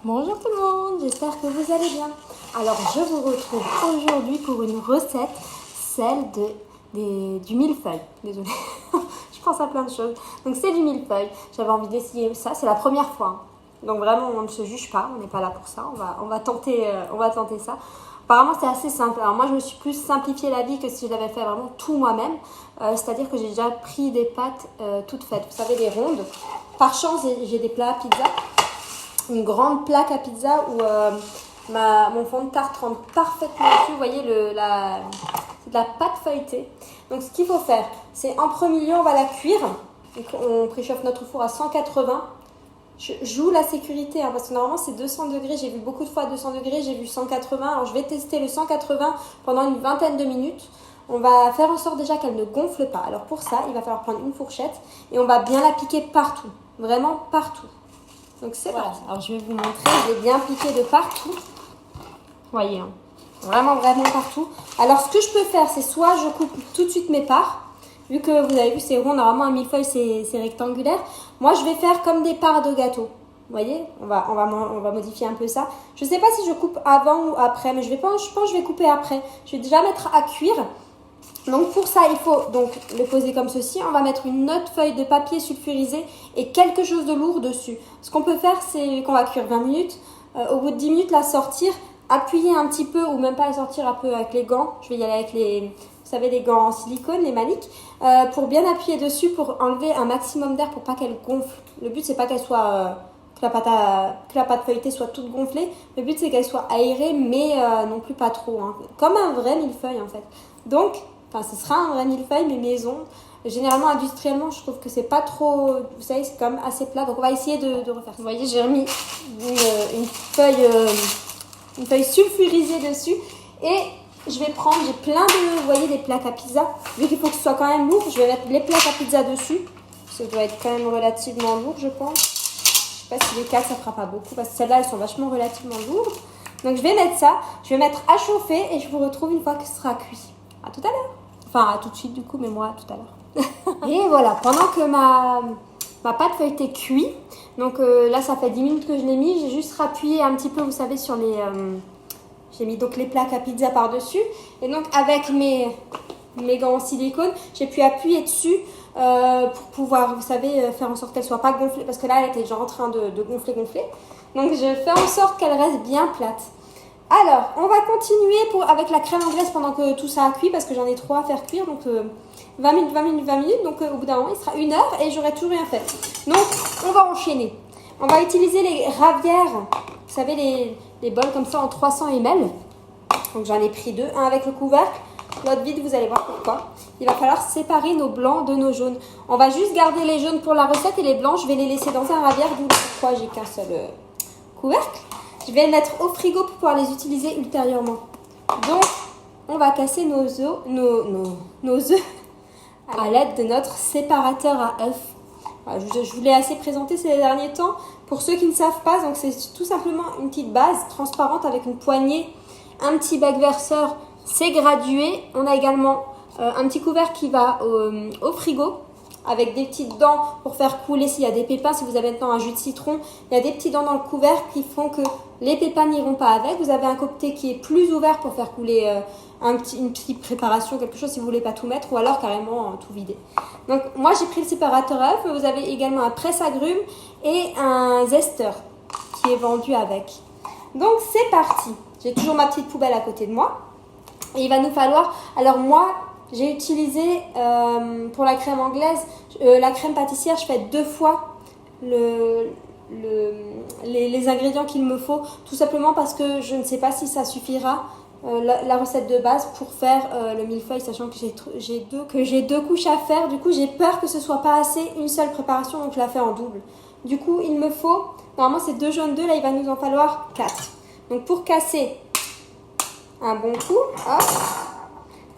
Bonjour tout le monde, j'espère que vous allez bien. Alors je vous retrouve aujourd'hui pour une recette, celle du millefeuille. Désolée, je pense à plein de choses. Donc c'est du millefeuille, j'avais envie d'essayer ça, c'est la première fois. Donc vraiment on ne se juge pas, on n'est pas là pour ça, on va tenter ça. Apparemment c'est assez simple. Alors moi je me suis plus simplifié la vie que si je l'avais fait vraiment tout moi-même. C'est-à-dire que j'ai déjà pris des pâtes toutes faites, vous savez, les rondes. Par chance j'ai des plats à pizza. Une grande plaque à pizza où mon fond de tarte rentre parfaitement dessus. Vous voyez, c'est de la pâte feuilletée. Donc, ce qu'il faut faire, c'est en premier lieu, on va la cuire. Donc, on préchauffe notre four à 180. Je joue la sécurité parce que normalement, c'est 200 degrés. J'ai vu beaucoup de fois 200 degrés, j'ai vu 180. Alors, je vais tester le 180 pendant une vingtaine de minutes. On va faire en sorte déjà qu'elle ne gonfle pas. Alors, pour ça, il va falloir prendre une fourchette et on va bien la piquer partout. Vraiment partout. Donc c'est voilà. Parti. Alors je vais vous montrer, je vais bien piquer de partout. Voyez, hein. Vraiment partout. Alors ce que je peux faire, c'est soit je coupe tout de suite mes parts. Vu que vous avez vu, c'est rond, normalement un millefeuille c'est rectangulaire. Moi je vais faire comme des parts de gâteau. Vous voyez, on va modifier un peu ça. Je ne sais pas si je coupe avant ou après, mais je pense que je vais couper après. Je vais déjà mettre à cuire. Donc pour ça, il faut donc le poser comme ceci. On va mettre une autre feuille de papier sulfurisé et quelque chose de lourd dessus. Ce qu'on peut faire, c'est qu'on va cuire 20 minutes. Au bout de 10 minutes, la sortir, appuyer un petit peu ou même pas la sortir un peu avec les gants. Je vais y aller avec les gants en silicone, les Malik, pour bien appuyer dessus pour enlever un maximum d'air pour pas qu'elle gonfle. Le but, c'est pas qu'elle soit... que la pâte feuilletée soit toute gonflée. Le but, c'est qu'elle soit aérée, mais non plus pas trop. Hein. Comme un vrai millefeuille, en fait. Donc... Enfin, ce sera un vrai millefeuille, mais maison. Généralement, industriellement, je trouve que c'est pas trop... Vous savez, c'est quand même assez plat. Donc, on va essayer de refaire ça. Vous voyez, j'ai remis une feuille sulfurisée dessus. Et je vais prendre... J'ai plein de... Vous voyez, des plaques à pizza. Vu qu'il faut que ce soit quand même lourd, je vais mettre les plaques à pizza dessus. Ça doit être quand même relativement lourd, je pense. Je sais pas si les 4, ça fera pas beaucoup. Parce que celles-là, elles sont vachement relativement lourdes. Donc, je vais mettre ça. Je vais mettre à chauffer. Et je vous retrouve une fois que ce sera cuit. À tout à l'heure. Enfin, à tout de suite du coup, mais moi, tout à l'heure. Et voilà, pendant que ma pâte feuilletée cuit, donc là, ça fait 10 minutes que je l'ai mis. J'ai juste rappuyé un petit peu, vous savez, sur les... j'ai mis donc les plaques à pizza par-dessus. Et donc, avec mes gants en silicone, j'ai pu appuyer dessus pour pouvoir, vous savez, faire en sorte qu'elle ne soit pas gonflée. Parce que là, elle était déjà en train de gonfler. Donc, je fais en sorte qu'elle reste bien plate. Alors, on va continuer avec la crème anglaise pendant que tout ça a cuit parce que j'en ai 3 à faire cuire. Donc, 20 minutes. Donc, au bout d'un moment, il sera 1 heure et j'aurai tout rien fait. Donc, on va enchaîner. On va utiliser les ravières. Vous savez, les bols comme ça en 300 ml. Donc, j'en ai pris 2. Un avec le couvercle, l'autre vide, vous allez voir pourquoi. Il va falloir séparer nos blancs de nos jaunes. On va juste garder les jaunes pour la recette et les blancs, je vais les laisser dans un ravière. D'où pourquoi j'ai qu'un seul couvercle. Je vais les mettre au frigo pour pouvoir les utiliser ultérieurement. Donc, on va casser nos œufs à l'aide de notre séparateur à œufs. Voilà, je vous l'ai assez présenté ces derniers temps. Pour ceux qui ne savent pas, donc c'est tout simplement une petite base transparente avec une poignée, un petit bac verseur, c'est gradué. On a également un petit couvercle qui va au frigo, avec des petites dents pour faire couler s'il y a des pépins. Si vous avez maintenant un jus de citron, il y a des petits dents dans le couvercle qui font que les pépins n'iront pas avec. Vous avez un côté qui est plus ouvert pour faire couler une petite préparation, quelque chose si vous ne voulez pas tout mettre ou alors carrément tout vider. Donc moi j'ai pris le séparateur à œufs, mais vous avez également un presse-agrumes et un zesteur qui est vendu avec. Donc c'est parti. J'ai toujours ma petite poubelle à côté de moi et il va nous falloir... Alors moi... J'ai utilisé pour la crème anglaise, la crème pâtissière, je fais 2 fois les ingrédients qu'il me faut, tout simplement parce que je ne sais pas si ça suffira, la recette de base pour faire le millefeuille, sachant que j'ai 2 couches à faire. Du coup, j'ai peur que ce soit pas assez une seule préparation, donc je la fais en double. Du coup, il me faut, normalement c'est 2 jaunes d'œufs, là il va nous en falloir 4. Donc pour casser un bon coup, hop,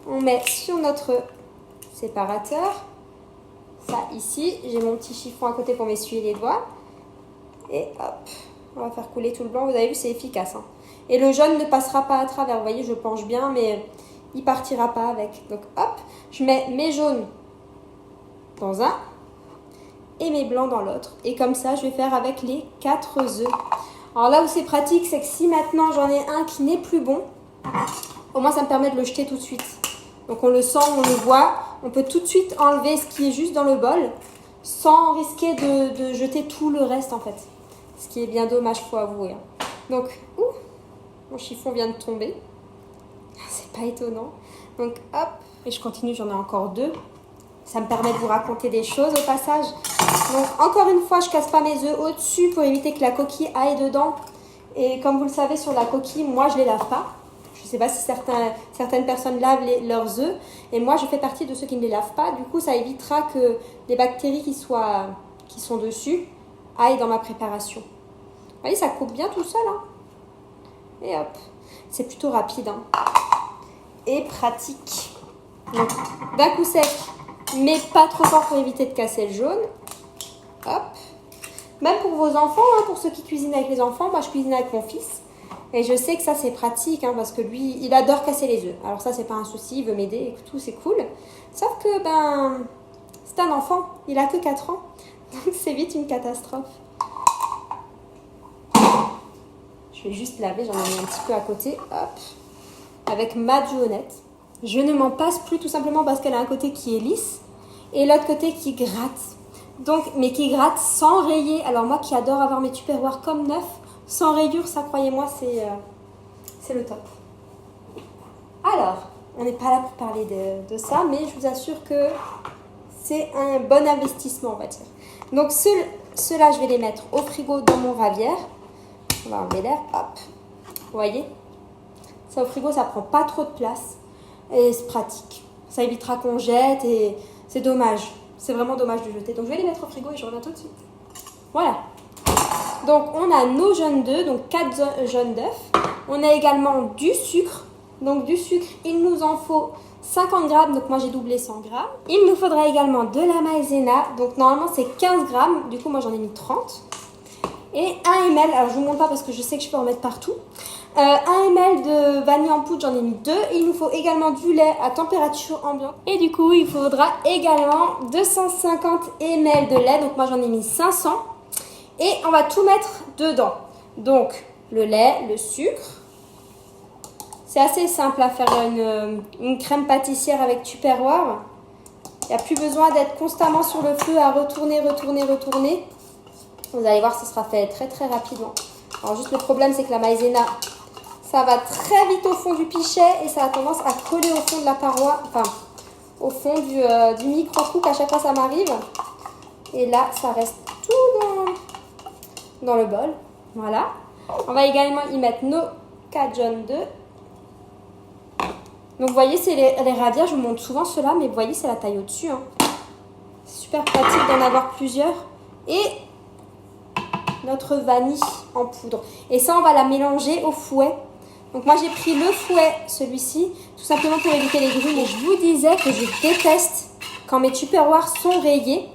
on met sur notre séparateur, ça ici, j'ai mon petit chiffon à côté pour m'essuyer les doigts. Et hop, on va faire couler tout le blanc, vous avez vu c'est efficace. Hein. Et le jaune ne passera pas à travers, vous voyez je penche bien mais il partira pas avec. Donc hop, je mets mes jaunes dans un et mes blancs dans l'autre. Et comme ça je vais faire avec les 4 œufs. Alors là où c'est pratique, c'est que si maintenant j'en ai un qui n'est plus bon, au moins ça me permet de le jeter tout de suite. Donc on le sent, on le voit, on peut tout de suite enlever ce qui est juste dans le bol sans risquer de jeter tout le reste en fait. Ce qui est bien dommage, faut avouer. Donc, mon chiffon vient de tomber. C'est pas étonnant. Donc hop, et je continue, j'en ai encore 2. Ça me permet de vous raconter des choses au passage. Donc encore une fois, je casse pas mes œufs au-dessus pour éviter que la coquille aille dedans. Et comme vous le savez, sur la coquille, moi je les lave pas. Je sais pas si certaines personnes lavent leurs œufs. Et moi je fais partie de ceux qui ne les lavent pas. Du coup, ça évitera que les bactéries qui sont dessus aillent dans ma préparation. Vous voyez, ça coupe bien tout seul. Hein. Et hop, c'est plutôt rapide. Hein. Et pratique. Donc, d'un coup sec, mais pas trop fort pour éviter de casser le jaune. Hop. Même pour vos enfants, hein, pour ceux qui cuisinent avec les enfants, moi je cuisine avec mon fils. Et je sais que ça c'est pratique, hein, parce que lui, il adore casser les œufs. Alors ça c'est pas un souci, il veut m'aider et tout, c'est cool. Sauf que, c'est un enfant, il a que 4 ans. Donc c'est vite une catastrophe. Je vais juste laver, j'en ai mis un petit peu à côté. Hop. Avec ma duonnette. Je ne m'en passe plus tout simplement parce qu'elle a un côté qui est lisse et l'autre côté qui gratte. Donc, mais qui gratte sans rayer. Alors moi qui adore avoir mes tupperwares comme neufs, sans rayures, ça croyez-moi, c'est le top. Alors, on n'est pas là pour parler de ça, mais je vous assure que c'est un bon investissement, on va dire. Donc ceux-là, je vais les mettre au frigo dans mon ravière. On va enlever l'air, hop. Vous voyez ? Ça au frigo, ça prend pas trop de place. Et c'est pratique. Ça évitera qu'on jette et c'est dommage. C'est vraiment dommage de jeter. Donc je vais les mettre au frigo et je reviens tout de suite. Voilà. Donc on a nos jaunes d'œufs, donc 4 jaunes d'œufs. On a également du sucre. Donc du sucre, il nous en faut 50 grammes. Donc moi j'ai doublé 100 grammes. Il nous faudra également de la maïzena. Donc normalement c'est 15 grammes. Du coup moi j'en ai mis 30. Et 1 ml. Alors je vous montre pas parce que je sais que je peux en mettre partout. 1 ml de vanille en poudre, j'en ai mis 2. Il nous faut également du lait à température ambiante. Et du coup, il faudra également 250 ml de lait. Donc moi, j'en ai mis 500. Et on va tout mettre dedans. Donc, le lait, le sucre. C'est assez simple à faire une crème pâtissière avec Tupperware. Il n'y a plus besoin d'être constamment sur le feu à retourner. Vous allez voir, ça sera fait très très rapidement. Alors juste le problème, c'est que la maïzena, ça va très vite au fond du pichet et ça a tendance à coller au fond de la paroi, enfin au fond du micro-coupe. À chaque fois, ça m'arrive. Et là, ça reste tout dans le bol. Voilà. On va également y mettre nos 4 jaunes d'œufs. Donc, vous voyez, c'est les ravières. Je vous montre souvent ceux-là, mais vous voyez, c'est la taille au-dessus. Hein. C'est super pratique d'en avoir plusieurs. Et notre vanille en poudre. Et ça, on va la mélanger au fouet. Donc moi, j'ai pris le fouet, celui-ci, tout simplement pour éviter les grumes. Et je vous disais que je déteste quand mes tupperwares sont rayés.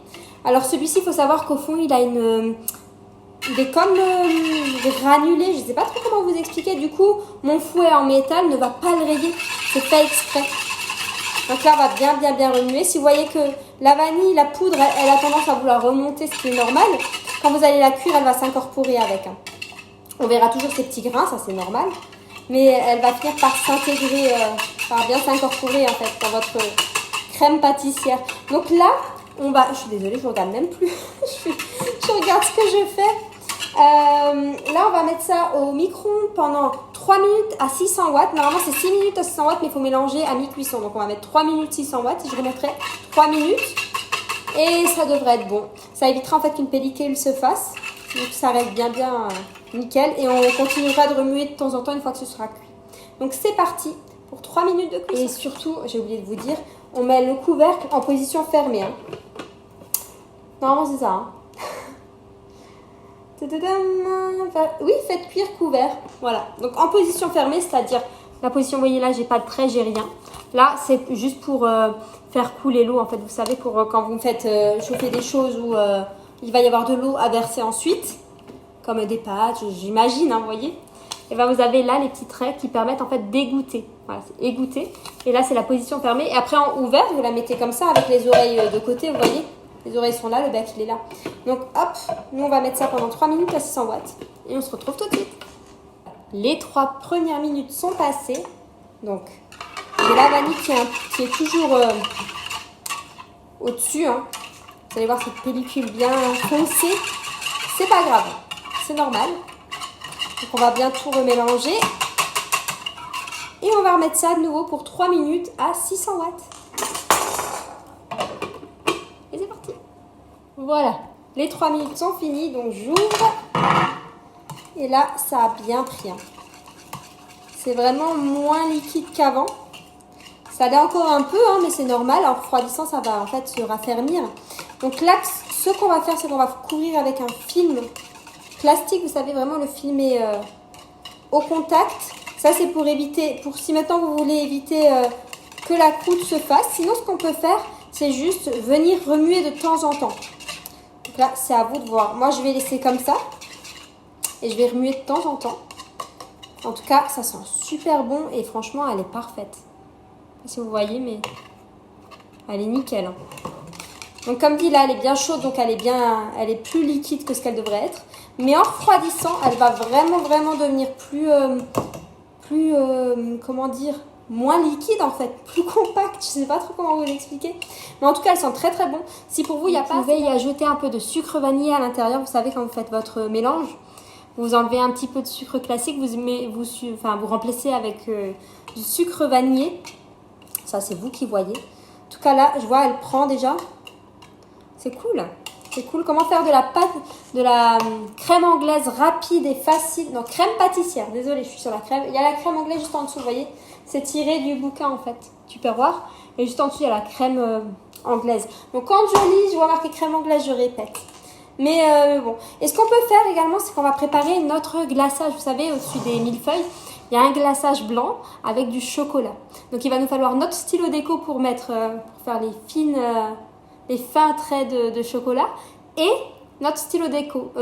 Alors celui-ci, il faut savoir qu'au fond, il a il est comme granulé. Je ne sais pas trop comment vous expliquer. Du coup, mon fouet en métal ne va pas le rayer. C'est fait exprès. Donc là, on va bien remuer. Si vous voyez que la vanille, la poudre, elle a tendance à vouloir remonter, ce qui est normal. Quand vous allez la cuire, elle va s'incorporer avec. On verra toujours ces petits grains, ça c'est normal. Mais elle va finir par s'intégrer, par bien s'incorporer en fait dans votre crème pâtissière. Donc là, je suis désolée, je ne regarde même plus. je regarde ce que je fais. Là, on va mettre ça au micro-ondes pendant 3 minutes à 600 watts. Normalement, c'est 6 minutes à 600 watts, mais il faut mélanger à mi-cuisson. Donc, on va mettre 3 minutes 600 watts. Je remettrai 3 minutes. Et ça devrait être bon. Ça évitera en fait qu'une pellicule se fasse. Donc, ça reste bien nickel. Et on continuera de remuer de temps en temps une fois que ce sera cuit. Donc, c'est parti pour 3 minutes de cuisson. Et surtout, j'ai oublié de vous dire, on met le couvercle en position fermée. Hein. Normalement, c'est ça. Hein. Oui, faites cuire couvert. Voilà. Donc en position fermée, c'est-à-dire la position, vous voyez là, j'ai pas de trait, j'ai rien. Là, c'est juste pour faire couler l'eau. En fait, vous savez, pour quand vous faites chauffer des choses où il va y avoir de l'eau à verser ensuite, comme des pâtes, j'imagine, hein, vous voyez. Et bien, vous avez là les petits traits qui permettent en fait d'égoutter. Voilà, c'est égoutter. Et là, c'est la position fermée. Et après, en ouvert, vous la mettez comme ça avec les oreilles de côté, vous voyez, Les oreilles sont là, le bec il est là. Donc hop, nous on va mettre ça pendant 3 minutes à 600 watts. Et on se retrouve tout de suite. Les 3 premières minutes sont passées. Donc j'ai la vanille qui est toujours au-dessus. Hein. Vous allez voir cette pellicule bien foncée. C'est pas grave, c'est normal. Donc on va bien tout remélanger. Et on va remettre ça de nouveau pour 3 minutes à 600 watts. Et c'est parti. Voilà, les 3 minutes sont finies, donc j'ouvre. Et là, ça a bien pris. Hein. C'est vraiment moins liquide qu'avant. Ça l'est encore un peu, hein, mais c'est normal. En refroidissant, ça va en fait se raffermir. Donc là, ce qu'on va faire, c'est qu'on va couvrir avec un film plastique. Vous savez, vraiment, le film est au contact. Ça, c'est pour éviter, si maintenant vous voulez éviter que la croûte se fasse. Sinon, ce qu'on peut faire, c'est juste venir remuer de temps en temps. Donc là, c'est à vous de voir. Moi, je vais laisser comme ça. Et je vais remuer de temps en temps. En tout cas, ça sent super bon. Et franchement, elle est parfaite. Je sais pas si vous voyez, mais elle est nickel. Hein. Donc, comme dit, là, elle est bien chaude. Donc, elle est plus liquide que ce qu'elle devrait être. Mais en refroidissant, elle va vraiment, vraiment devenir comment dire, moins liquide en fait, plus compacte, je sais pas trop comment vous l'expliquer, mais en tout cas elle sent très très bon. Si pour vous il n'y a pas, vous pouvez y ajouter un peu de sucre vanillé à l'intérieur. Vous savez, quand vous faites votre mélange, vous enlevez un petit peu de sucre classique, vous remplacez avec du sucre vanillé. Ça c'est vous qui voyez. En tout cas là, je vois, elle prend déjà. C'est cool. C'est cool. Comment faire de la pâte, de la crème anglaise rapide et facile. Non, crème pâtissière. Désolée, je suis sur la crème. Il y a la crème anglaise juste en dessous, vous voyez. C'est tiré du bouquin en fait. Tu peux voir. Et juste en dessous, il y a la crème anglaise. Donc quand je lis, je vois marqué crème anglaise, je répète. Mais bon. Et ce qu'on peut faire également, c'est qu'on va préparer notre glaçage. Vous savez, au-dessus des millefeuilles, il y a un glaçage blanc avec du chocolat. Donc il va nous falloir notre stylo déco pour faire les fins traits de chocolat et notre stylo déco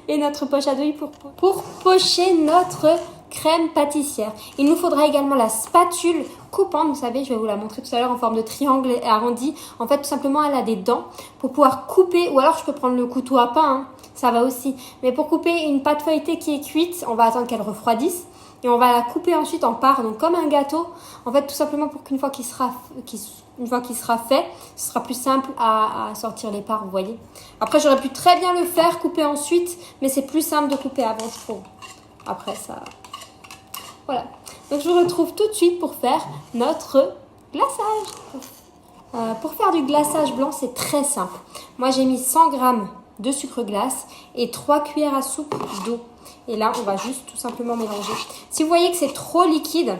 et notre poche à douille pour pocher notre crème pâtissière. Il nous faudra également la spatule coupante. Vous savez, je vais vous la montrer tout à l'heure en forme de triangle arrondi. En fait, tout simplement, elle a des dents pour pouvoir couper, ou alors je peux prendre le couteau à pain, hein, ça va aussi. Mais pour couper une pâte feuilletée qui est cuite, on va attendre qu'elle refroidisse. Et on va la couper ensuite en parts, donc comme un gâteau. En fait, tout simplement pour qu'une fois qu'il sera fait, ce sera plus simple à sortir les parts, vous voyez. Après, j'aurais pu très bien le faire, couper ensuite, mais c'est plus simple de couper avant, je trouve. Après, ça... Voilà. Donc, je vous retrouve tout de suite pour faire notre glaçage. Pour faire du glaçage blanc, c'est très simple. Moi, j'ai mis 100 g de sucre glace et 3 cuillères à soupe d'eau. Et là, on va juste tout simplement mélanger. Si vous voyez que c'est trop liquide,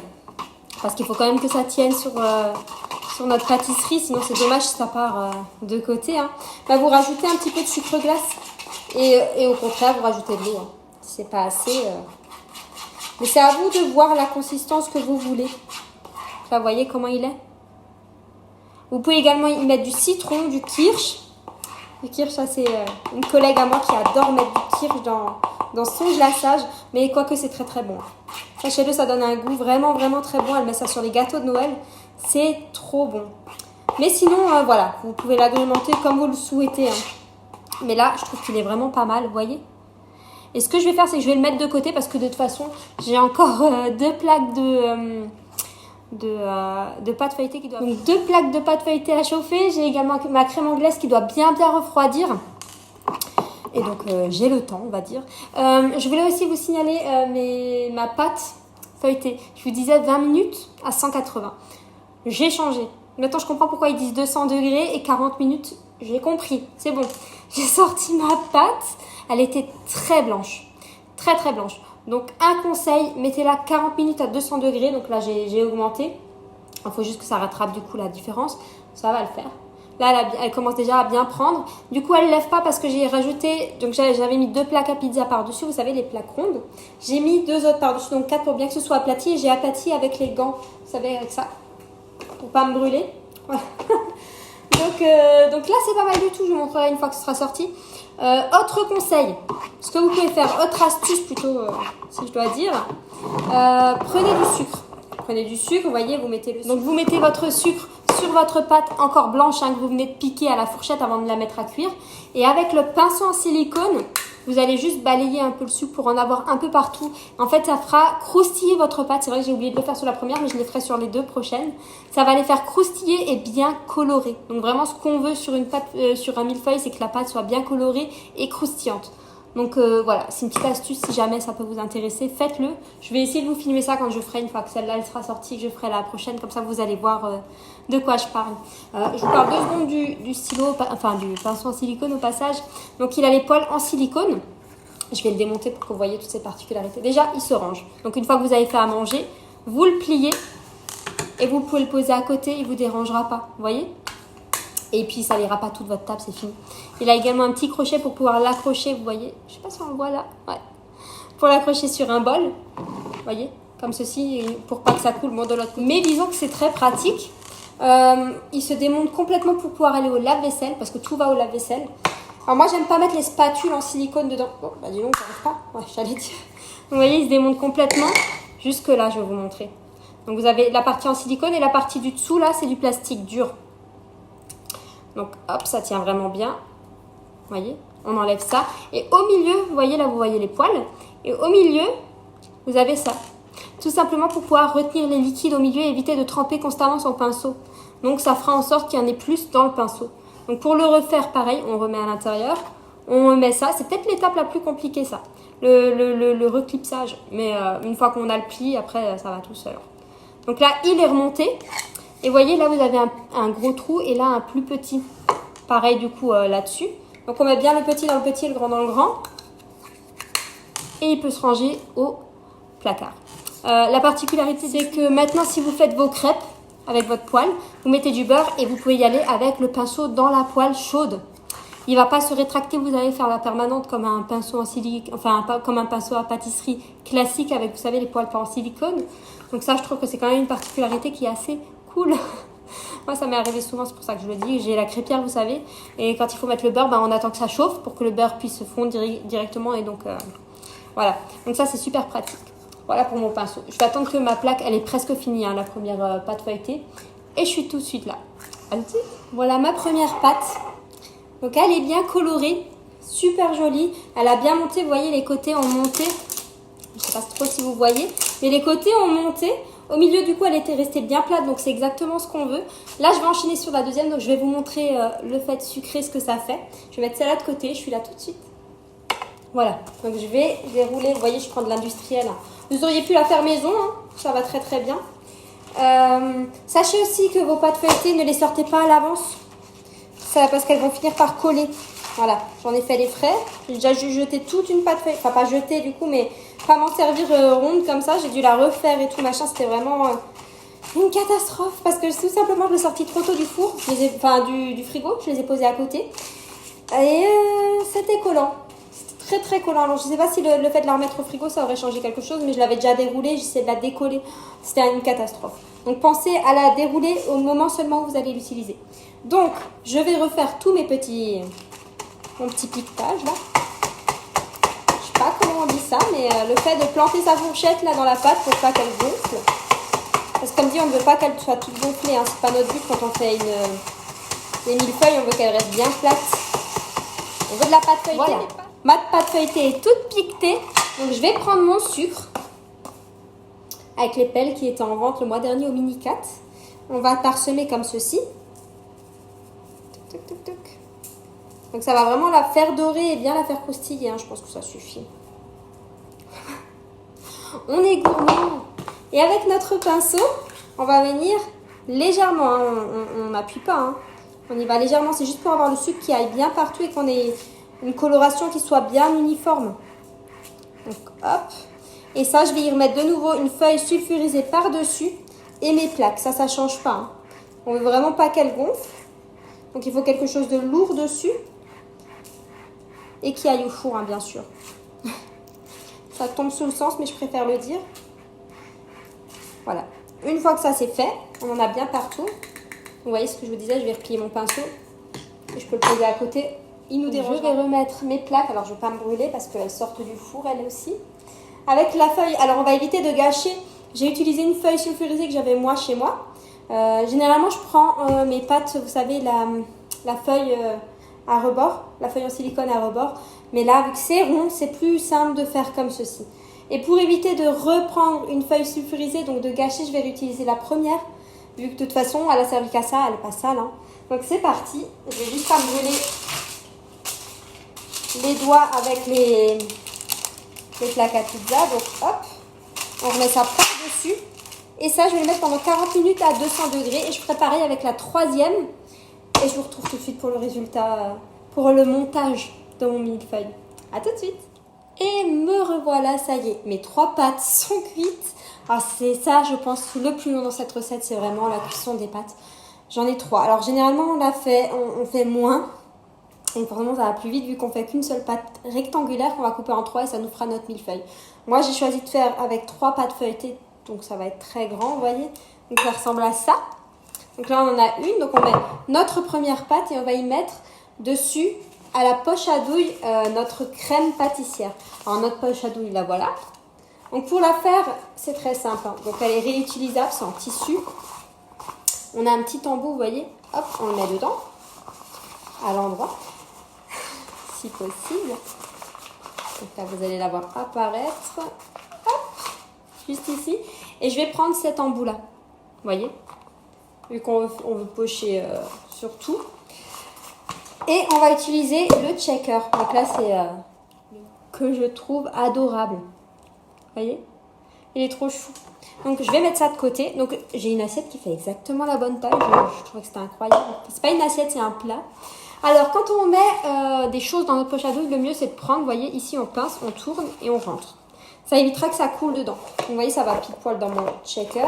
parce qu'il faut quand même que ça tienne sur notre pâtisserie, sinon c'est dommage si ça part de côté, hein, bah vous rajoutez un petit peu de sucre glace et au contraire, vous rajoutez de l'eau. Hein. Si c'est pas assez... Mais c'est à vous de voir la consistance que vous voulez. Là, vous voyez comment il est. Vous pouvez également y mettre du citron, du kirsch. Le kirsch, ça c'est une collègue à moi qui adore mettre du kirsch dans son glaçage, mais quoique c'est très très bon. Sachez-le, ça donne un goût vraiment vraiment très bon. Elle met ça sur les gâteaux de Noël, c'est trop bon. Mais sinon, voilà, vous pouvez l'agrémenter comme vous le souhaitez. Hein. Mais là, je trouve qu'il est vraiment pas mal, vous voyez. Et ce que je vais faire, c'est que je vais le mettre de côté parce que de toute façon, j'ai encore 2 plaques de pâte feuilletée qui doivent... Donc 2 plaques de pâte feuilletée à chauffer. J'ai également ma crème anglaise qui doit bien refroidir. Et donc, j'ai le temps, on va dire. Je voulais aussi vous signaler ma pâte feuilletée. Je vous disais 20 minutes à 180. J'ai changé. Maintenant, je comprends pourquoi ils disent 200 degrés et 40 minutes. J'ai compris. C'est bon. J'ai sorti ma pâte. Elle était très blanche. Très, très blanche. Donc, un conseil, mettez-la 40 minutes à 200 degrés. Donc là, j'ai augmenté. Il faut juste que ça rattrape du coup la différence. Ça va le faire. Là, elle commence déjà à bien prendre. Du coup, elle ne lève pas parce que j'ai rajouté... Donc, j'avais mis 2 plaques à pizza par-dessus. Vous savez, les plaques rondes. J'ai mis 2 autres par-dessus. Donc, 4 pour bien que ce soit aplati. Et j'ai aplati avec les gants. Vous savez, avec ça. Pour pas me brûler. Voilà. Donc là, c'est pas mal du tout. Je vous montrerai une fois que ce sera sorti. Autre conseil. Ce que vous pouvez faire. Autre astuce plutôt, si je dois dire. Prenez du sucre. Prenez du sucre. Vous voyez, vous mettez le sucre. Donc, vous mettez votre sucre sur votre pâte encore blanche hein, que vous venez de piquer à la fourchette avant de la mettre à cuire. Et avec le pinceau en silicone, vous allez juste balayer un peu le sucre pour en avoir un peu partout. En fait, ça fera croustiller votre pâte. C'est vrai que j'ai oublié de le faire sur la première, mais je le ferai sur les 2 prochaines. Ça va les faire croustiller et bien colorer. Donc vraiment, ce qu'on veut sur une pâte, sur un millefeuille, c'est que la pâte soit bien colorée et croustillante. Donc voilà, c'est une petite astuce, si jamais ça peut vous intéresser, faites-le. Je vais essayer de vous filmer ça quand je ferai, une fois que celle-là elle sera sortie, que je ferai la prochaine, comme ça vous allez voir de quoi je parle. Je vous parle 2 secondes du stylo, enfin du pinceau en silicone au passage. Donc il a les poils en silicone. Je vais le démonter pour que vous voyez toutes ces particularités. Déjà, il se range. Donc une fois que vous avez fait à manger, vous le pliez et vous pouvez le poser à côté, il ne vous dérangera pas, vous voyez ? Et puis, ça n'ira pas toute votre table, c'est fini. Il a également un petit crochet pour pouvoir l'accrocher, vous voyez. Je ne sais pas si on le voit là. Ouais. Pour l'accrocher sur un bol, vous voyez, comme ceci, pour pas que ça coule bon, de l'autre côté. Mais disons que c'est très pratique. Il se démonte complètement pour pouvoir aller au lave-vaisselle, parce que tout va au lave-vaisselle. Alors moi, j'aime pas mettre les spatules en silicone dedans. Bon, bah dis donc, ça n'arrive pas. Ouais, j'allais dire. Vous voyez, il se démonte complètement. Jusque là, je vais vous montrer. Donc, vous avez la partie en silicone et la partie du dessous, là, c'est du plastique dur. Donc, hop, ça tient vraiment bien. Vous voyez, on enlève ça. Et au milieu, vous voyez, là, vous voyez les poils. Et au milieu, vous avez ça. Tout simplement pour pouvoir retenir les liquides au milieu et éviter de tremper constamment son pinceau. Donc, ça fera en sorte qu'il y en ait plus dans le pinceau. Donc, pour le refaire, pareil, on remet à l'intérieur. On remet ça. C'est peut-être l'étape la plus compliquée, ça. Le reclipsage. Mais une fois qu'on a le pli, après, ça va tout seul. Donc là, il est remonté. Et vous voyez, là, vous avez un gros trou et là, un plus petit. Pareil, du coup, là-dessus. Donc, on met bien le petit dans le petit et le grand dans le grand. Et il peut se ranger au placard. La particularité, c'est que maintenant, si vous faites vos crêpes avec votre poêle, vous mettez du beurre et vous pouvez y aller avec le pinceau dans la poêle chaude. Il ne va pas se rétracter, vous allez faire la permanente comme un pinceau en silicone, enfin, comme un pinceau à pâtisserie classique avec, vous savez, les poêles en silicone. Donc ça, je trouve que c'est quand même une particularité qui est assez cool. Moi, ça m'est arrivé souvent, c'est pour ça que je le dis. J'ai la crêpière, vous savez. Et quand il faut mettre le beurre, on attend que ça chauffe pour que le beurre puisse se fondre directement. Et donc, voilà. Donc ça, c'est super pratique. Voilà pour mon pinceau. Je vais attendre que ma plaque, elle est presque finie, hein, la première pâte feuilletée. Et je suis tout de suite là. Allez. Voilà ma première pâte. Donc, elle est bien colorée. Super jolie. Elle a bien monté. Vous voyez, les côtés ont monté. Je ne sais pas trop si vous voyez. Mais les côtés ont monté. Au milieu, du coup, elle était restée bien plate, donc c'est exactement ce qu'on veut. Là, je vais enchaîner sur la deuxième, donc je vais vous montrer le fait sucré, ce que ça fait. Je vais mettre celle-là de côté, je suis là tout de suite. Voilà, donc je vais dérouler. Vous voyez, je prends de l'industriel. Vous auriez pu la faire maison, hein. Ça va très très bien. Sachez aussi que vos pâtes feuilletées, ne les sortez pas à l'avance, parce qu'elles vont finir par coller. Voilà, j'en ai fait les frais. J'ai déjà jeté toute une pâte feuilletée, enfin pas jeter du coup, mais pas m'en servir ronde comme ça. J'ai dû la refaire et tout machin. C'était vraiment une catastrophe parce que tout simplement je l'ai sortie trop tôt du four, du frigo. Je les ai posées à côté et c'était collant. C'était très très collant. Alors je sais pas si le fait de la remettre au frigo ça aurait changé quelque chose, mais je l'avais déjà déroulée. J'essayais de la décoller. C'était une catastrophe. Donc pensez à la dérouler au moment seulement où vous allez l'utiliser. Donc je vais refaire tous mon petit piquetage là. Je sais pas comment on dit ça, mais le fait de planter sa fourchette là dans la pâte pour pas qu'elle gonfle. Parce que comme dit, on ne veut pas qu'elle soit toute gonflée, hein. C'est pas notre but quand on fait les millefeuilles, on veut qu'elle reste bien plate. On veut de la pâte feuilletée. Voilà. Ma pâte feuilletée est toute piquetée. Donc je vais prendre mon sucre avec les pelles qui étaient en vente le mois dernier au Mini 4. On va parsemer comme ceci. Toc, toc, toc, toc. Donc ça va vraiment la faire dorer et bien la faire croustiller, hein. Je pense que ça suffit. On est gourmand. Et avec notre pinceau, on va venir légèrement, hein. On n'appuie pas, hein. On y va légèrement, c'est juste pour avoir le sucre qui aille bien partout et qu'on ait une coloration qui soit bien uniforme. Donc hop. Et ça, je vais y remettre de nouveau une feuille sulfurisée par-dessus et mes plaques. Ça ne change pas, hein. On ne veut vraiment pas qu'elle gonfle. Donc il faut quelque chose de lourd dessus. Et qui aille au four, hein, bien sûr. Ça tombe sous le sens, mais je préfère le dire. Voilà. Une fois que ça c'est fait, on en a bien partout. Vous voyez ce que je vous disais, je vais replier mon pinceau. Et je peux le poser à côté. Il nous dérange. Je vais remettre mes plaques. Alors, je ne vais pas me brûler parce qu'elles sortent du four, elles aussi. Avec la feuille. Alors, on va éviter de gâcher. J'ai utilisé une feuille sulfurisée que j'avais moi chez moi. Généralement, je prends mes pâtes, vous savez, la feuille à rebord, la feuille en silicone à rebord. Mais là, vu que c'est rond, c'est plus simple de faire comme ceci. Et pour éviter de reprendre une feuille sulfurisée, donc de gâcher, je vais réutiliser la première. Vu que de toute façon, elle a servi qu'à ça, elle n'est pas sale. Hein. Donc c'est parti. Je vais juste pas me brûler les doigts avec les plaques à pizza. Donc hop, on remet ça par-dessus. Et ça, je vais le mettre pendant 40 minutes à 200 degrés. Et je ferai pareil avec la troisième. Et je vous retrouve tout de suite pour le résultat, pour le montage de mon millefeuille. À tout de suite. Et me revoilà, ça y est, mes 3 pâtes sont cuites. Alors c'est ça, je pense, le plus long dans cette recette, c'est vraiment la cuisson des pâtes. J'en ai 3. Alors généralement, on fait moins. Et forcément, ça va plus vite vu qu'on fait qu'une seule pâte rectangulaire qu'on va couper en 3 et ça nous fera notre millefeuille. Moi, j'ai choisi de faire avec 3 pâtes feuilletées, donc ça va être très grand, vous voyez. Donc ça ressemble à ça. Donc là, on en a une. Donc on met notre première pâte et on va y mettre dessus à la poche à douille notre crème pâtissière. Alors notre poche à douille, la voilà. Donc pour la faire, c'est très simple. Hein. Donc elle est réutilisable, c'est en tissu. On a un petit embout, vous voyez. Hop, on le met dedans, à l'endroit, si possible. Donc là, vous allez la voir apparaître. Hop, juste ici. Et je vais prendre cet embout-là, vous voyez. Vu qu'on veut pocher sur tout. Et on va utiliser le checker. Donc là, c'est que je trouve adorable. Vous voyez? Il est trop chou. Donc, je vais mettre ça de côté. Donc, j'ai une assiette qui fait exactement la bonne taille. Je trouvais que c'était incroyable. C'est pas une assiette, c'est un plat. Alors, quand on met des choses dans notre poche à douille, le mieux, c'est de prendre, vous voyez, ici, on pince, on tourne et on rentre. Ça évitera que ça coule dedans. Donc, vous voyez, ça va pile poil dans mon checker.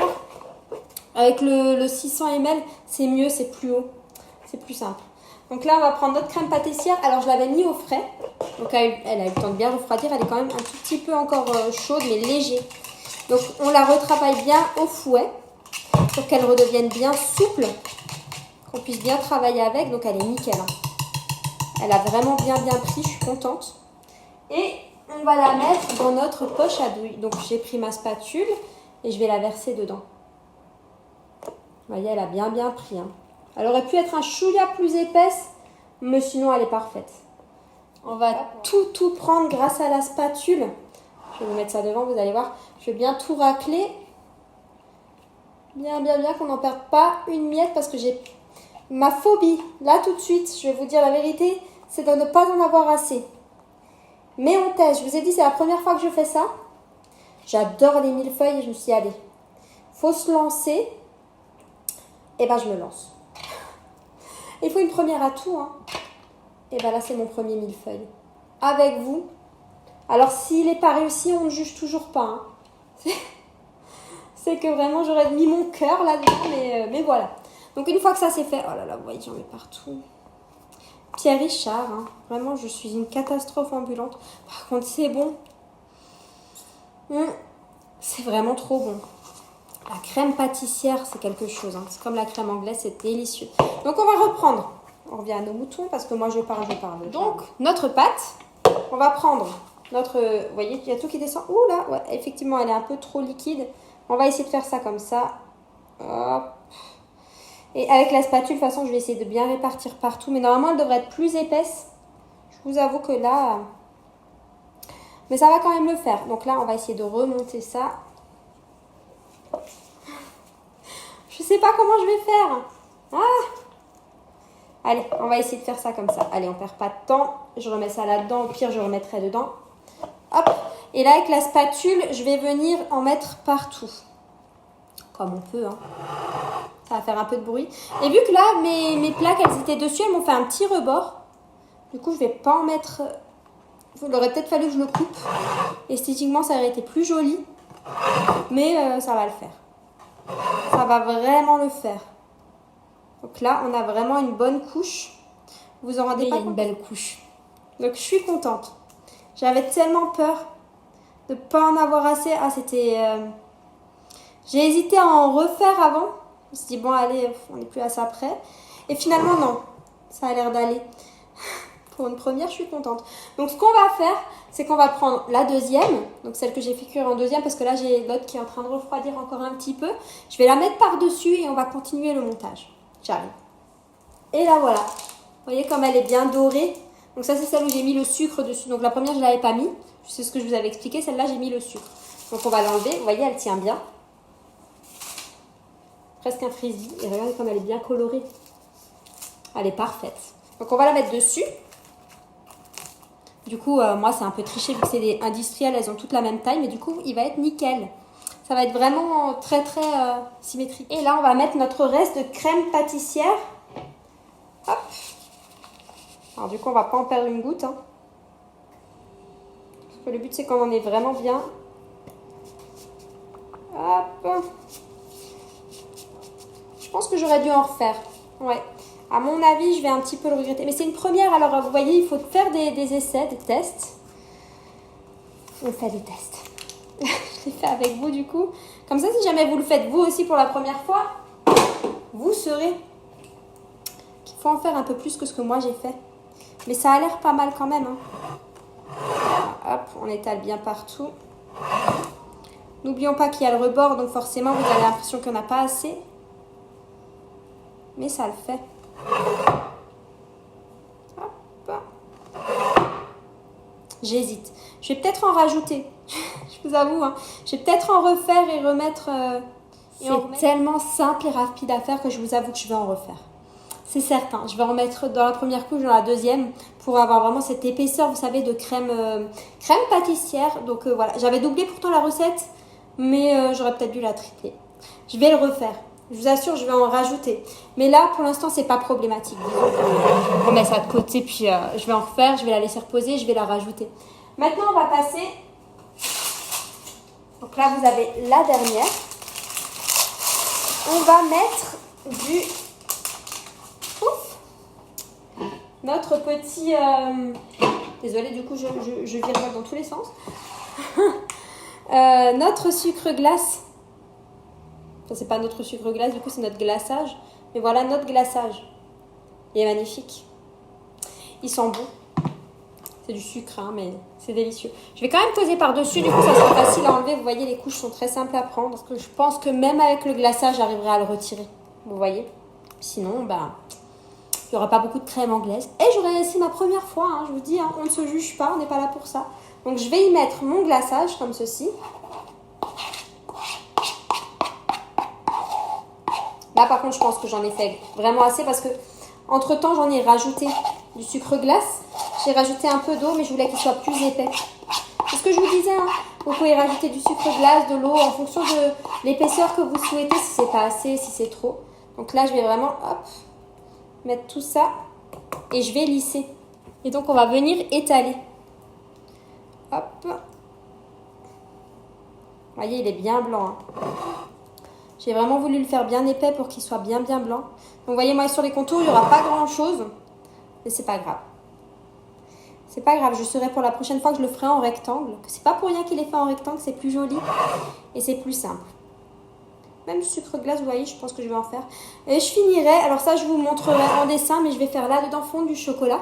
Avec le 600 ml, c'est mieux, c'est plus haut. C'est plus simple. Donc là, on va prendre notre crème pâtissière. Alors, je l'avais mis au frais. Donc, elle a eu le temps de bien refroidir. Elle est quand même un tout petit peu encore chaude, mais léger. Donc, on la retravaille bien au fouet pour qu'elle redevienne bien souple. Qu'on puisse bien travailler avec. Donc, elle est nickel. Hein. Elle a vraiment bien pris. Je suis contente. Et on va la mettre dans notre poche à douille. Donc, j'ai pris ma spatule et je vais la verser dedans. Vous voyez, elle a bien pris. Hein. Elle aurait pu être un chouïa plus épaisse, mais sinon elle est parfaite. On va tout prendre grâce à la spatule. Je vais vous mettre ça devant, vous allez voir. Je vais bien tout racler. Bien, qu'on n'en perde pas une miette parce que j'ai ma phobie. Là, tout de suite, je vais vous dire la vérité, c'est de ne pas en avoir assez. Mais on teste. Je vous ai dit, c'est la première fois que je fais ça. J'adore les millefeuilles et je me suis dit, allez, faut se lancer. Et ben, je me lance. Il faut une première à tout. Hein. Et ben là, c'est mon premier millefeuille. Avec vous. Alors, s'il n'est pas réussi, on ne juge toujours pas. Hein. C'est que vraiment, j'aurais mis mon cœur là-dedans. Mais voilà. Donc, une fois que ça c'est fait... Oh là là, vous voyez, j'en mets partout. Pierre Richard. Hein. Vraiment, je suis une catastrophe ambulante. Par contre, c'est bon. C'est vraiment trop bon. La crème pâtissière, c'est quelque chose. Hein. C'est comme la crème anglaise, c'est délicieux. Donc, on va reprendre. On revient à nos moutons parce que moi, je parle. Donc, notre pâte, on va prendre notre... Vous voyez, il y a tout qui descend. Ouh là, ouais, effectivement, elle est un peu trop liquide. On va essayer de faire ça comme ça. Hop. Et avec la spatule, de toute façon, je vais essayer de bien répartir partout. Mais normalement, elle devrait être plus épaisse. Je vous avoue que là... Mais ça va quand même le faire. Donc là, on va essayer de remonter ça. Je sais pas comment je vais faire. Allez, on va essayer de faire ça comme ça. Allez, on perd pas de temps. Je remets ça là-dedans. Au pire, je remettrai dedans. Hop. Et là, avec la spatule, je vais venir en mettre partout. Comme on peut. Hein. Ça va faire un peu de bruit. Et vu que là, mes plaques, elles étaient dessus, elles m'ont fait un petit rebord. Du coup, je vais pas en mettre... Il aurait peut-être fallu que je le coupe. Esthétiquement, ça aurait été plus joli. Mais ça va le faire. Ça va vraiment le faire. Donc là, on a vraiment une bonne couche. Vous en rendez pas compte ? Une belle couche. Donc, je suis contente. J'avais tellement peur de ne pas en avoir assez. Ah, c'était... J'ai hésité à en refaire avant. Je me suis dit, bon, allez, on n'est plus à ça près. Et finalement, non. Ça a l'air d'aller. Pour une première, je suis contente. Donc, ce qu'on va faire, c'est qu'on va prendre la deuxième. Donc, celle que j'ai fait cuire en deuxième, parce que là, j'ai l'autre qui est en train de refroidir encore un petit peu. Je vais la mettre par-dessus et on va continuer le montage. J'arrive. Et là, voilà. Vous voyez comme elle est bien dorée. Donc, ça, c'est celle où j'ai mis le sucre dessus. Donc, la première, je ne l'avais pas mis. C'est ce que je vous avais expliqué. Celle-là, j'ai mis le sucre. Donc, on va l'enlever. Vous voyez, elle tient bien. Presque un frisbee. Et regardez comme elle est bien colorée. Elle est parfaite. Donc, on va la mettre dessus. Du coup, moi, c'est un peu triché vu que c'est des industriels, elles ont toutes la même taille. Mais du coup, il va être nickel. Ça va être vraiment très, très symétrique. Et là, on va mettre notre reste de crème pâtissière. Hop. Alors, du coup, on va pas en perdre une goutte. Hein. Parce que le but, c'est qu'on en ait vraiment bien. Hop. Je pense que j'aurais dû en refaire. Ouais. À mon avis, je vais un petit peu le regretter. Mais c'est une première, alors vous voyez, il faut faire des essais, des tests. On fait des tests. Je l'ai fait avec vous du coup. Comme ça, si jamais vous le faites vous aussi pour la première fois, vous saurez qu'il faut en faire un peu plus que ce que moi j'ai fait. Mais ça a l'air pas mal quand même. Hein. Hop, on étale bien partout. N'oublions pas qu'il y a le rebord, donc forcément vous avez l'impression qu'il n'y en a pas assez. Mais ça le fait. Hop. J'hésite. Je vais peut-être en rajouter. Je vous avoue. Hein. Je vais peut-être en refaire et remettre. C'est tellement simple et rapide à faire que je vous avoue que je vais en refaire. C'est certain. Je vais en mettre dans la première couche, dans la deuxième, pour avoir vraiment cette épaisseur, vous savez, de crème pâtissière. Donc voilà. J'avais doublé pourtant la recette, mais j'aurais peut-être dû la tripler. Je vais le refaire. Je vous assure, je vais en rajouter. Mais là, pour l'instant, c'est pas problématique. On met ça de côté, puis je vais en refaire, je vais la laisser reposer, je vais la rajouter. Maintenant, on va passer. Donc là, vous avez la dernière. On va mettre du. Ouf. Notre petit. Désolée, du coup, je virevolte dans tous les sens. Notre sucre glace. Enfin, c'est pas notre sucre glace, du coup c'est notre glaçage. Mais voilà notre glaçage. Il est magnifique. Il sent bon. C'est du sucre, hein, mais c'est délicieux. Je vais quand même poser par-dessus, du coup ça sera facile à enlever. Vous voyez, les couches sont très simples à prendre. Parce que je pense que même avec le glaçage, j'arriverai à le retirer. Vous voyez. Sinon, il n'y aura pas beaucoup de crème anglaise. Et j'aurais laissé ma première fois, hein, je vous dis, hein, on ne se juge pas, on n'est pas là pour ça. Donc je vais y mettre mon glaçage comme ceci. Là, par contre, je pense que j'en ai fait vraiment assez parce que, entre-temps, j'en ai rajouté du sucre glace. J'ai rajouté un peu d'eau, mais je voulais qu'il soit plus épais. C'est ce que je vous disais. Hein. Vous pouvez rajouter du sucre glace, de l'eau, en fonction de l'épaisseur que vous souhaitez, si c'est pas assez, si c'est trop. Donc là, je vais vraiment, hop, mettre tout ça et je vais lisser. Et donc, on va venir étaler. Hop. Vous voyez, il est bien blanc. Hein. J'ai vraiment voulu le faire bien épais pour qu'il soit bien blanc. Donc, vous voyez, moi, sur les contours, il n'y aura pas grand-chose. Mais c'est pas grave. C'est pas grave. Je saurai pour la prochaine fois que je le ferai en rectangle. C'est pas pour rien qu'il est fait en rectangle. C'est plus joli. Et c'est plus simple. Même le sucre glace, vous voyez, je pense que je vais en faire. Et je finirai. Alors ça, je vous montrerai en dessin. Mais je vais faire là-dedans fondre du chocolat.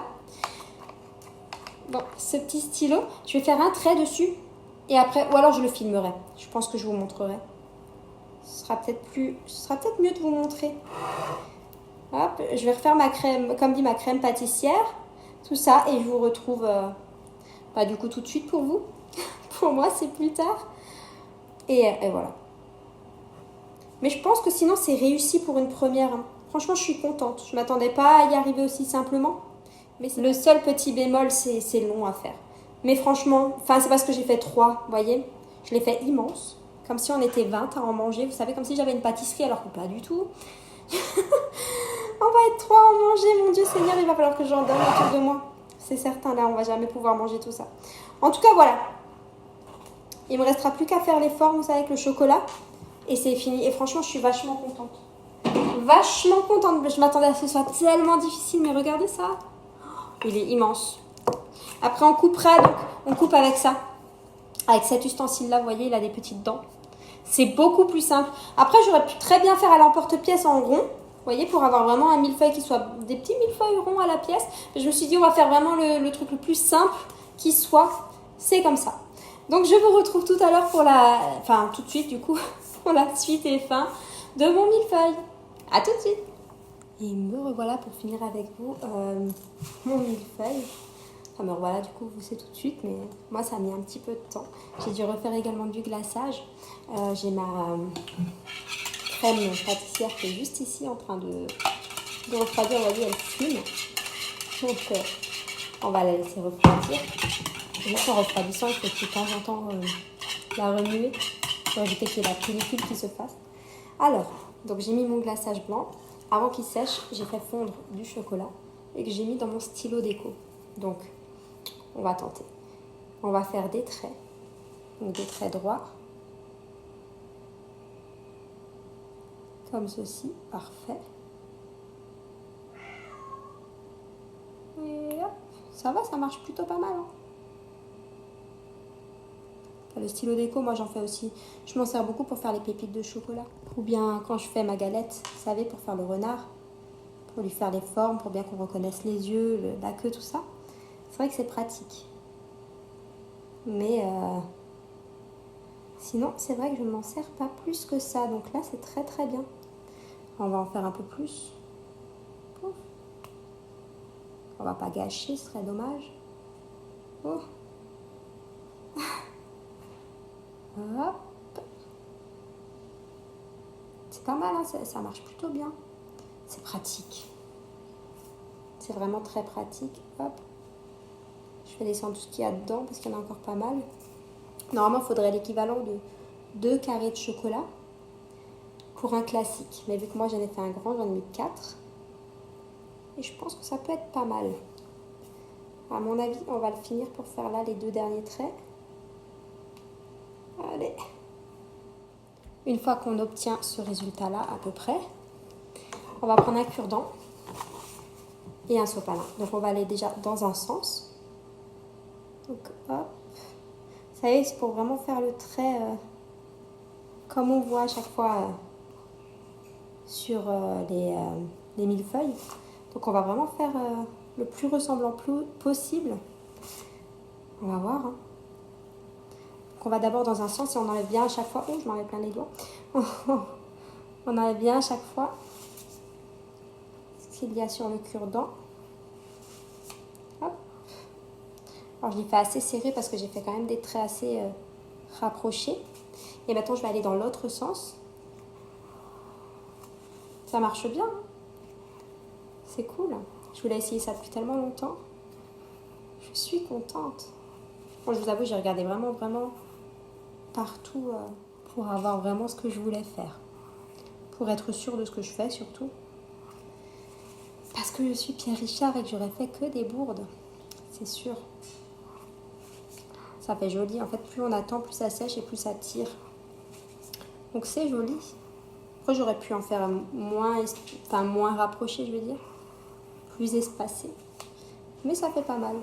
Bon, ce petit stylo. Je vais faire un trait dessus. Et après, ou alors je le filmerai. Je pense que je vous montrerai. Ce sera peut-être mieux de vous montrer. Hop, je vais refaire ma crème, comme dit, ma crème pâtissière. Tout ça, et je vous retrouve du coup tout de suite pour vous. Pour moi, c'est plus tard. Et voilà. Mais je pense que sinon, c'est réussi pour une première. Hein. Franchement, je suis contente. Je ne m'attendais pas à y arriver aussi simplement. Mais le seul petit bémol, c'est long à faire. Mais franchement, c'est parce que j'ai fait 3, vous voyez. Je l'ai fait immense. Comme si on était 20 à en manger. Vous savez, comme si j'avais une pâtisserie alors que pas du tout. On va être 3 à en manger. Mon Dieu Seigneur, il va falloir que j'en donne autour de moi. C'est certain, là, on va jamais pouvoir manger tout ça. En tout cas, voilà. Il me restera plus qu'à faire les formes, vous savez, avec le chocolat. Et c'est fini. Et franchement, je suis vachement contente. Vachement contente. Je m'attendais à ce que ce soit tellement difficile. Mais regardez ça. Il est immense. Après, on coupera. Donc, on coupe avec ça. Avec cet ustensile-là, vous voyez, il a des petites dents. C'est beaucoup plus simple. Après, j'aurais pu très bien faire à l'emporte-pièce en rond. Vous voyez, pour avoir vraiment un millefeuille qui soit des petits millefeuilles ronds à la pièce. Je me suis dit, on va faire vraiment le truc le plus simple qui soit. C'est comme ça. Donc, je vous retrouve tout à l'heure pour enfin, tout de suite, du coup, pour la suite et fin de mon millefeuille. À tout de suite. Et me revoilà pour finir avec vous mon millefeuille. Enfin, me revoilà, du coup, vous savez tout de suite, mais moi, ça a mis un petit peu de temps. J'ai dû refaire également du glaçage. J'ai ma crème pâtissière qui est juste ici en train de refroidir. Vous voyez, elle fume. Donc, on va la laisser refroidir. Juste en refroidissant, il faut de temps en temps la remuer pour éviter qu'il y ait la pellicule qui se fasse. Alors, donc j'ai mis mon glaçage blanc. Avant qu'il sèche, j'ai fait fondre du chocolat et que j'ai mis dans mon stylo déco. Donc, on va tenter. On va faire des traits, donc des traits droits. Comme ceci, parfait. Et hop, ça va, ça marche plutôt pas mal. Hein. Le stylo déco, moi j'en fais aussi. Je m'en sers beaucoup pour faire les pépites de chocolat. Ou bien quand je fais ma galette, vous savez, pour faire le renard. Pour lui faire les formes, pour bien qu'on reconnaisse les yeux, la queue, tout ça. C'est vrai que c'est pratique. Mais sinon, c'est vrai que je ne m'en sers pas plus que ça. Donc là, c'est très très bien. On va en faire un peu plus. Pouf. On va pas gâcher, ce serait dommage. Oh. Hop. C'est pas mal, hein, ça marche plutôt bien. C'est pratique. C'est vraiment très pratique. Hop. Je fais descendre tout ce qu'il y a dedans parce qu'il y en a encore pas mal. Normalement, il faudrait l'équivalent de 2 carrés de chocolat pour un classique. Mais vu que moi, j'en ai fait un grand, j'en ai mis 4. Et je pense que ça peut être pas mal. À mon avis, on va le finir pour faire là les 2 derniers traits. Allez. Une fois qu'on obtient ce résultat-là à peu près, on va prendre un cure-dent et un sopalin. Donc on va aller déjà dans un sens. Donc hop. Ça y est, c'est pour vraiment faire le trait comme on voit à chaque fois sur les millefeuilles. Donc on va vraiment faire le plus ressemblant possible. On va voir. Hein. Donc on va d'abord dans un sens et on enlève bien à chaque fois. Oh, je m'enlève plein les doigts. On enlève bien à chaque fois ce qu'il y a sur le cure-dent. Hop. Alors je l'ai fait assez serré parce que j'ai fait quand même des traits assez rapprochés. Et maintenant je vais aller dans l'autre sens. Ça marche bien. Hein. C'est cool. Je voulais essayer ça depuis tellement longtemps. Je suis contente. Bon, je vous avoue, j'ai regardé vraiment partout pour avoir vraiment ce que je voulais faire. Pour être sûre de ce que je fais surtout. Parce que je suis Pierre Richard et que j'aurais fait que des bourdes. C'est sûr. Ça fait joli. En fait, plus on attend, plus ça sèche et plus ça tire. Donc c'est joli. Après, j'aurais pu en faire moins rapproché, je veux dire. Plus espacé. Mais ça fait pas mal.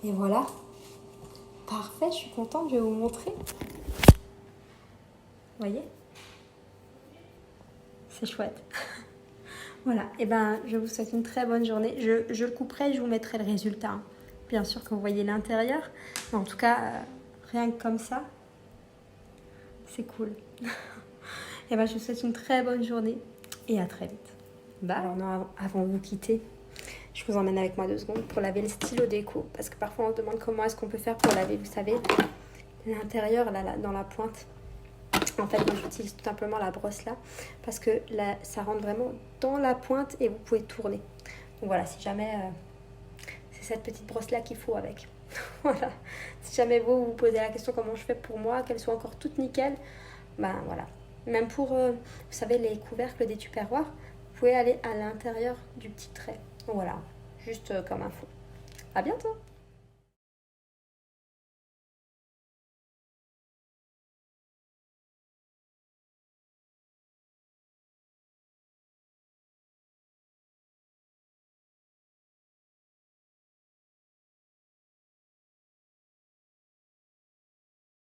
Et voilà. Parfait, je suis contente, je vais vous montrer. Vous voyez? C'est chouette. Voilà, et ben je vous souhaite une très bonne journée. Je le couperai, je vous mettrai le résultat. Hein. Bien sûr que vous voyez l'intérieur. Mais en tout cas, rien que comme ça, c'est cool. Et ben je vous souhaite une très bonne journée et à très vite. Bye. Alors non, avant de vous quitter, je vous emmène avec moi 2 secondes pour laver le stylo déco. Parce que parfois on se demande comment est-ce qu'on peut faire pour laver, vous savez, l'intérieur là, dans la pointe. En fait, moi j'utilise tout simplement la brosse là. Parce que là, ça rentre vraiment dans la pointe et vous pouvez tourner. Donc voilà, si jamais c'est cette petite brosse là qu'il faut avec. Voilà. Si jamais vous vous posez la question comment je fais pour moi, qu'elle soit encore toute nickel, ben voilà. Même pour, vous savez, les couvercles des tupperwares, vous pouvez aller à l'intérieur du petit trait. Donc voilà, juste comme info. À bientôt!